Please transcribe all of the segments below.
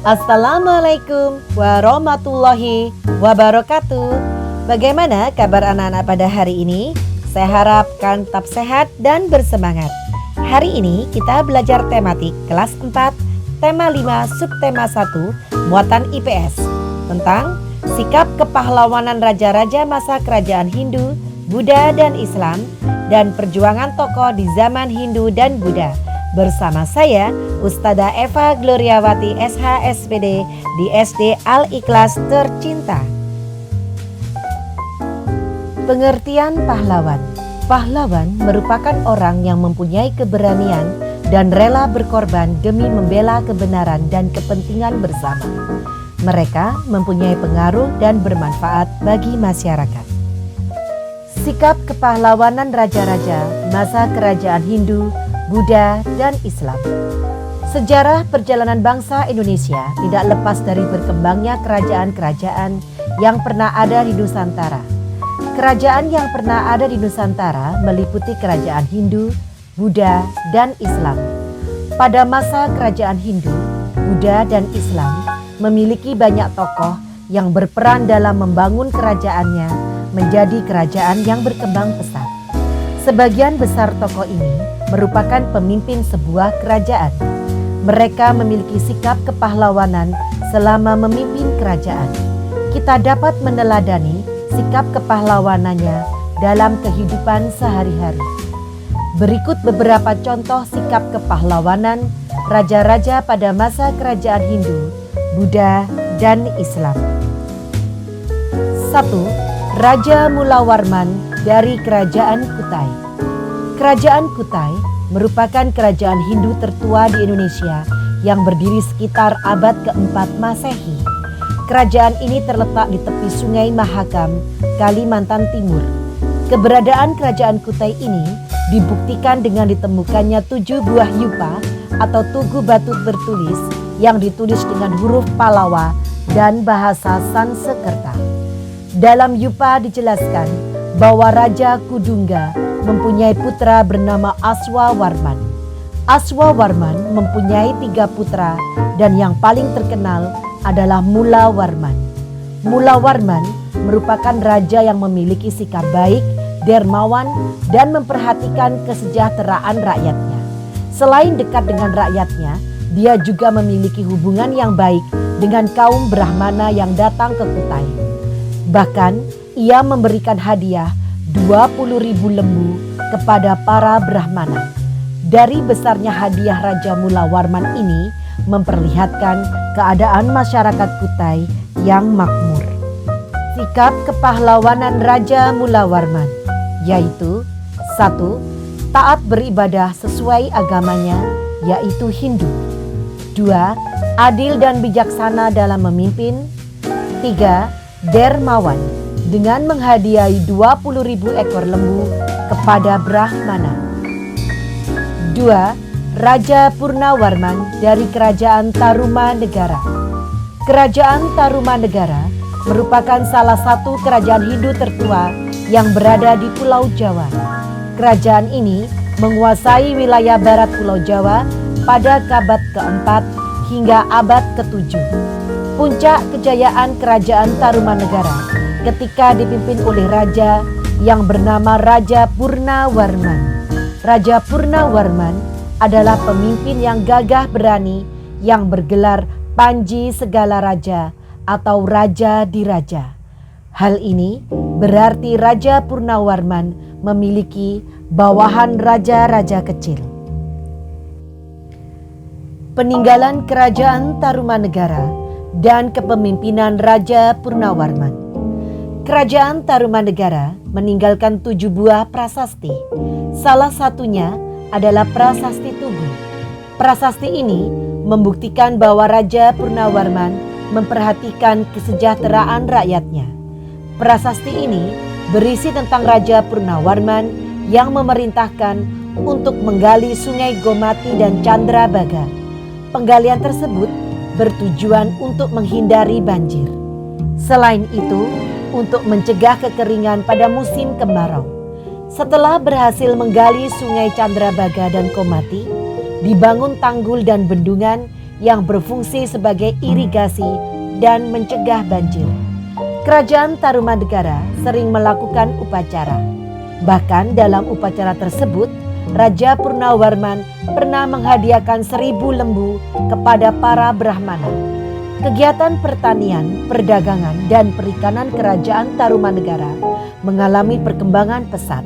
Assalamualaikum warahmatullahi wabarakatuh. Bagaimana kabar anak-anak pada hari ini? Saya harap kalian tetap sehat dan bersemangat. Hari ini kita belajar tematik kelas 4, tema 5, subtema 1, muatan IPS tentang sikap kepahlawanan raja-raja masa kerajaan Hindu, Buddha dan Islam dan perjuangan tokoh di zaman Hindu dan Buddha. Bersama saya Ustadzah Eva Gloriawati SH-SPD di SD Al-Ikhlas Tercinta. Pengertian pahlawan. Pahlawan merupakan orang yang mempunyai keberanian dan rela berkorban demi membela kebenaran dan kepentingan bersama. Mereka mempunyai pengaruh dan bermanfaat bagi masyarakat. Sikap kepahlawanan raja-raja masa kerajaan Hindu, Buddha, dan Islam. Sejarah perjalanan bangsa Indonesia tidak lepas dari berkembangnya kerajaan-kerajaan yang pernah ada di Nusantara. Kerajaan yang pernah ada di Nusantara meliputi kerajaan Hindu, Buddha, dan Islam. Pada masa kerajaan Hindu, Buddha, dan Islam memiliki banyak tokoh yang berperan dalam membangun kerajaannya menjadi kerajaan yang berkembang pesat. Sebagian besar tokoh ini merupakan pemimpin sebuah kerajaan. Mereka memiliki sikap kepahlawanan selama memimpin kerajaan. Kita dapat meneladani sikap kepahlawanannya dalam kehidupan sehari-hari. Berikut beberapa contoh sikap kepahlawanan raja-raja pada masa kerajaan Hindu, Buddha, dan Islam. 1. Raja Mulawarman dari Kerajaan Kutai. Kerajaan Kutai merupakan kerajaan Hindu tertua di Indonesia yang berdiri sekitar abad ke-4 Masehi. Kerajaan ini terletak di tepi Sungai Mahakam, Kalimantan Timur. Keberadaan kerajaan Kutai ini dibuktikan dengan ditemukannya 7 buah yupa atau tugu batu tertulis yang ditulis dengan huruf Palawa dan bahasa Sanskerta. Dalam yupa dijelaskan bahwa Raja Kudungga mempunyai putra bernama Aswawarman. Aswawarman mempunyai 3 putra dan yang paling terkenal adalah Mulawarman. Mulawarman merupakan raja yang memiliki sikap baik, dermawan, dan memperhatikan kesejahteraan rakyatnya. Selain dekat dengan rakyatnya, dia juga memiliki hubungan yang baik dengan kaum Brahmana yang datang ke Kutai. Bahkan ia memberikan hadiah 20.000 lembu kepada para Brahmana. Dari besarnya hadiah Raja Mulawarman ini memperlihatkan keadaan masyarakat Kutai yang makmur. Sikap kepahlawanan Raja Mulawarman yaitu 1. Taat beribadah sesuai agamanya yaitu Hindu. 2. Adil dan bijaksana dalam memimpin. 3. Dermawan dengan menghadiahi 20.000 ekor lembu kepada Brahmana. 2. Raja Purnawarman dari Kerajaan Tarumanegara. Kerajaan Tarumanegara merupakan salah satu kerajaan Hindu tertua yang berada di Pulau Jawa. Kerajaan ini menguasai wilayah barat Pulau Jawa pada abad ke-4 hingga abad ke-7. Puncak kejayaan Kerajaan Tarumanegara ketika dipimpin oleh raja yang bernama Raja Purnawarman. Raja Purnawarman adalah pemimpin yang gagah berani yang bergelar Panji Segala Raja atau Raja Diraja. Hal ini berarti Raja Purnawarman memiliki bawahan raja-raja kecil. Peninggalan Kerajaan Tarumanegara dan kepemimpinan Raja Purnawarman. Kerajaan Tarumanegara meninggalkan 7 buah prasasti. Salah satunya adalah Prasasti Tugu. Prasasti ini membuktikan bahwa Raja Purnawarman memperhatikan kesejahteraan rakyatnya. Prasasti ini berisi tentang Raja Purnawarman yang memerintahkan untuk menggali Sungai Gomati dan Candrabaga. Penggalian tersebut bertujuan untuk menghindari banjir. Selain itu, untuk mencegah kekeringan pada musim kemarau. Setelah berhasil menggali Sungai Candrabaga dan Komati, dibangun tanggul dan bendungan yang berfungsi sebagai irigasi dan mencegah banjir. Kerajaan Tarumanegara sering melakukan upacara. Bahkan dalam upacara tersebut, Raja Purnawarman pernah menghadiahkan 1000 lembu kepada para Brahmana. Kegiatan pertanian, perdagangan, dan perikanan kerajaan Tarumanegara mengalami perkembangan pesat.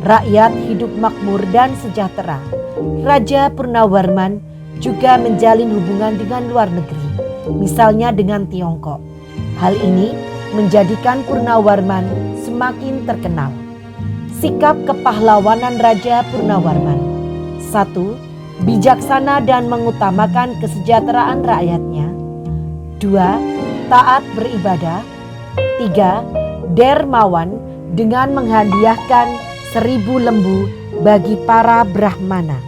Rakyat hidup makmur dan sejahtera. Raja Purnawarman juga menjalin hubungan dengan luar negeri, misalnya dengan Tiongkok. Hal ini menjadikan Purnawarman semakin terkenal. Sikap kepahlawanan Raja Purnawarman: 1. Bijaksana dan mengutamakan kesejahteraan rakyatnya. 2. Taat beribadah. 3. Dermawan dengan menghadiahkan 1000 lembu bagi para Brahmana.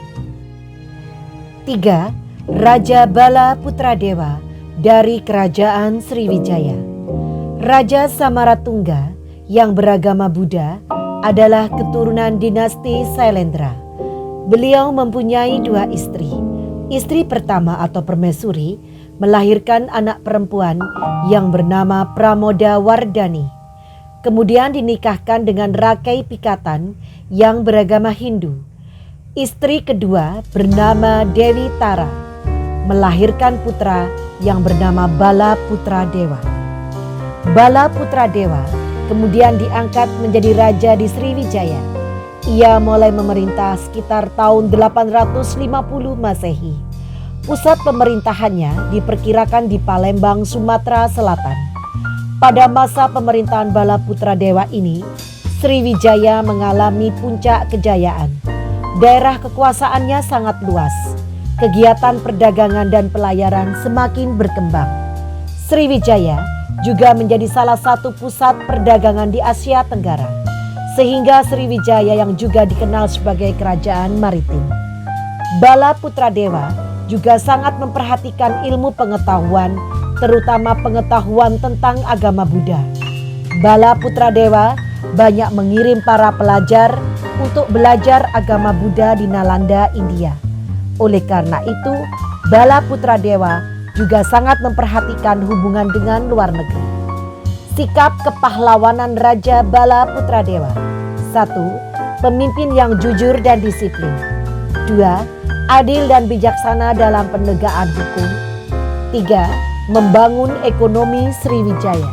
3. Raja Bala Putradewa dari Kerajaan Sriwijaya. Raja Samaratungga yang beragama Buddha adalah keturunan dinasti Sailendra. Beliau mempunyai 2 istri. Istri pertama atau permaisuri melahirkan anak perempuan yang bernama Pramoda Wardani. Kemudian dinikahkan dengan Rakai Pikatan yang beragama Hindu. Istri kedua bernama Dewi Tara, melahirkan putra yang bernama Bala Putradewa. Bala Putradewa kemudian diangkat menjadi raja di Sriwijaya. Ia mulai memerintah sekitar tahun 850 Masehi. Pusat pemerintahannya diperkirakan di Palembang, Sumatera Selatan. Pada masa pemerintahan Bala Putradewa ini, Sriwijaya mengalami puncak kejayaan. Daerah kekuasaannya sangat luas. Kegiatan perdagangan dan pelayaran semakin berkembang. Sriwijaya juga menjadi salah satu pusat perdagangan di Asia Tenggara, sehingga Sriwijaya yang juga dikenal sebagai kerajaan maritim. Bala Putradewa juga sangat memperhatikan ilmu pengetahuan, terutama pengetahuan tentang agama Buddha. Bala Putradewa banyak mengirim para pelajar untuk belajar agama Buddha di Nalanda, India. Oleh karena itu, Bala Putradewa juga sangat memperhatikan hubungan dengan luar negeri. Sikap kepahlawanan Raja Bala Putradewa: 1. Pemimpin yang jujur dan disiplin. 2. Adil dan bijaksana dalam penegakan hukum. 3. Membangun ekonomi Sriwijaya.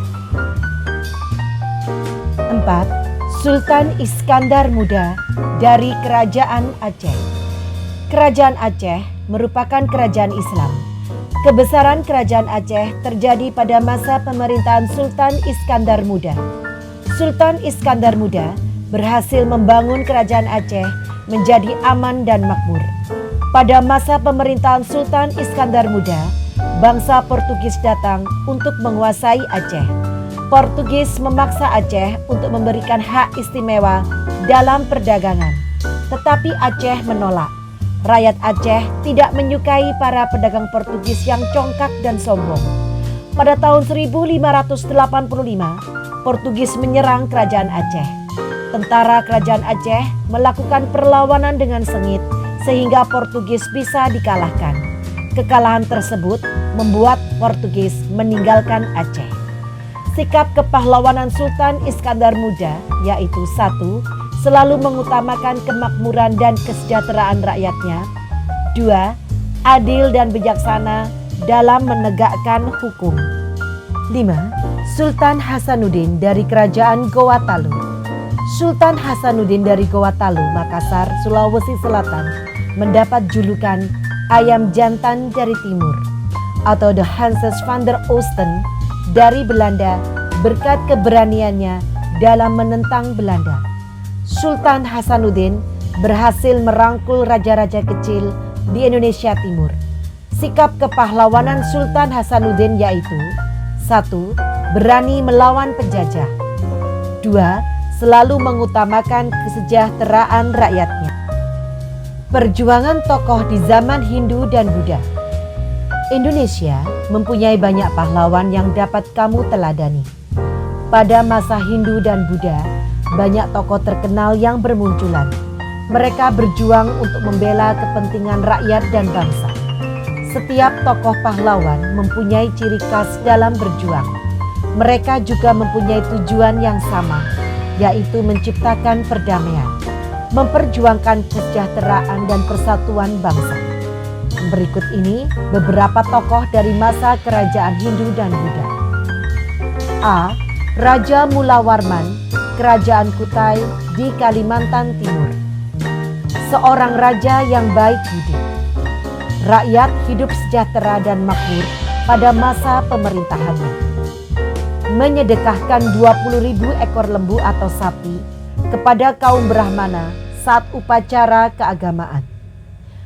4. Sultan Iskandar Muda dari Kerajaan Aceh. Kerajaan Aceh merupakan kerajaan Islam. Kebesaran kerajaan Aceh terjadi pada masa pemerintahan Sultan Iskandar Muda. Sultan Iskandar Muda berhasil membangun kerajaan Aceh menjadi aman dan makmur. Pada masa pemerintahan Sultan Iskandar Muda, bangsa Portugis datang untuk menguasai Aceh. Portugis memaksa Aceh untuk memberikan hak istimewa dalam perdagangan, tetapi Aceh menolak. Rakyat Aceh tidak menyukai para pedagang Portugis yang congkak dan sombong. Pada tahun 1585, Portugis menyerang kerajaan Aceh. Tentara kerajaan Aceh melakukan perlawanan dengan sengit sehingga Portugis bisa dikalahkan. Kekalahan tersebut membuat Portugis meninggalkan Aceh. Sikap kepahlawanan Sultan Iskandar Muda yaitu: 1. Selalu mengutamakan kemakmuran dan kesejahteraan rakyatnya. 2. Adil dan bijaksana dalam menegakkan hukum. 5. Sultan Hasanuddin dari Kerajaan Goa Talu. Sultan Hasanuddin dari Goa Talu, Makassar, Sulawesi Selatan mendapat julukan ayam jantan dari timur atau The Hanses van der Oosten dari Belanda berkat keberaniannya dalam menentang Belanda. Sultan Hasanuddin berhasil merangkul raja-raja kecil di Indonesia Timur. Sikap kepahlawanan Sultan Hasanuddin yaitu: 1. Berani melawan penjajah. 2. Selalu mengutamakan kesejahteraan rakyatnya. Perjuangan tokoh di zaman Hindu dan Buddha. Indonesia mempunyai banyak pahlawan yang dapat kamu teladani. Pada masa Hindu dan Buddha, banyak tokoh terkenal yang bermunculan. Mereka berjuang untuk membela kepentingan rakyat dan bangsa. Setiap tokoh pahlawan mempunyai ciri khas dalam berjuang. Mereka juga mempunyai tujuan yang sama, yaitu menciptakan perdamaian, memperjuangkan kesejahteraan dan persatuan bangsa. Berikut ini beberapa tokoh dari masa kerajaan Hindu dan Buddha. A. Raja Mulawarman, Kerajaan Kutai di Kalimantan Timur. Seorang raja yang baik budi. Rakyat hidup sejahtera dan makmur pada masa pemerintahannya. Menyedekahkan 20.000 ekor lembu atau sapi kepada kaum Brahmana saat upacara keagamaan.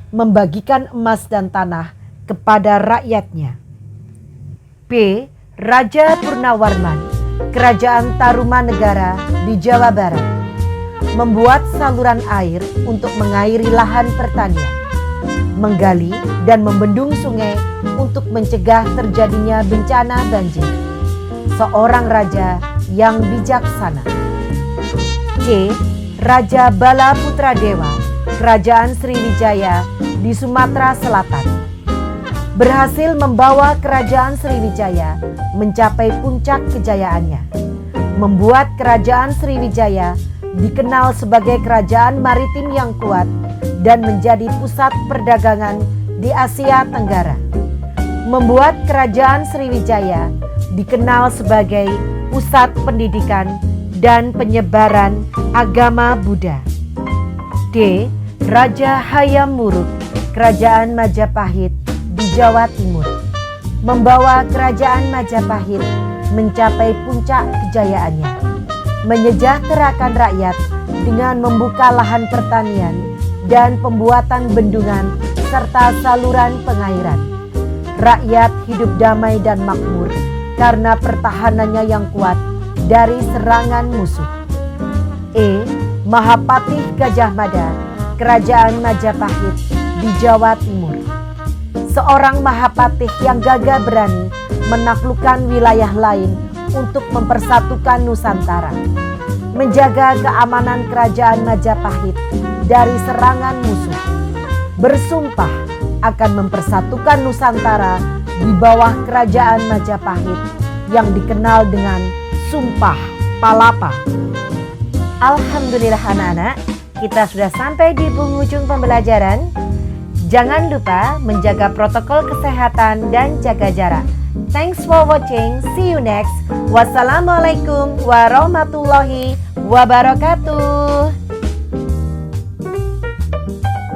Membagikan emas dan tanah kepada rakyatnya. B. Raja Purnawarman, Kerajaan Tarumanegara di Jawa Barat. Membuat saluran air untuk mengairi lahan pertanian. Menggali dan membendung sungai untuk mencegah terjadinya bencana banjir. Seorang raja yang bijaksana. C. Raja Bala Putradewa, Kerajaan Sriwijaya di Sumatera Selatan. Berhasil membawa Kerajaan Sriwijaya mencapai puncak kejayaannya. Membuat Kerajaan Sriwijaya dikenal sebagai kerajaan maritim yang kuat dan menjadi pusat perdagangan di Asia Tenggara. Membuat Kerajaan Sriwijaya dikenal sebagai pusat pendidikan dan penyebaran agama Buddha. D. Raja Hayam Wuruk, Kerajaan Majapahit di Jawa Timur. Membawa Kerajaan Majapahit mencapai puncak kejayaannya. Menyejahterakan rakyat dengan membuka lahan pertanian dan pembuatan bendungan serta saluran pengairan. Rakyat hidup damai dan makmur karena pertahanannya yang kuat dari serangan musuh. E. Mahapatih Gajah Mada, Kerajaan Majapahit di Jawa Timur. Seorang Mahapatih yang gagah berani menaklukkan wilayah lain untuk mempersatukan Nusantara. Menjaga keamanan Kerajaan Majapahit dari serangan musuh. Bersumpah akan mempersatukan Nusantara di bawah Kerajaan Majapahit yang dikenal dengan Sumpah Palapa. Alhamdulillah anak-anak, kita sudah sampai di penghujung pembelajaran. Jangan lupa menjaga protokol kesehatan dan jaga jarak. Thanks for watching. See you next. Wassalamualaikum warahmatullahi wabarakatuh.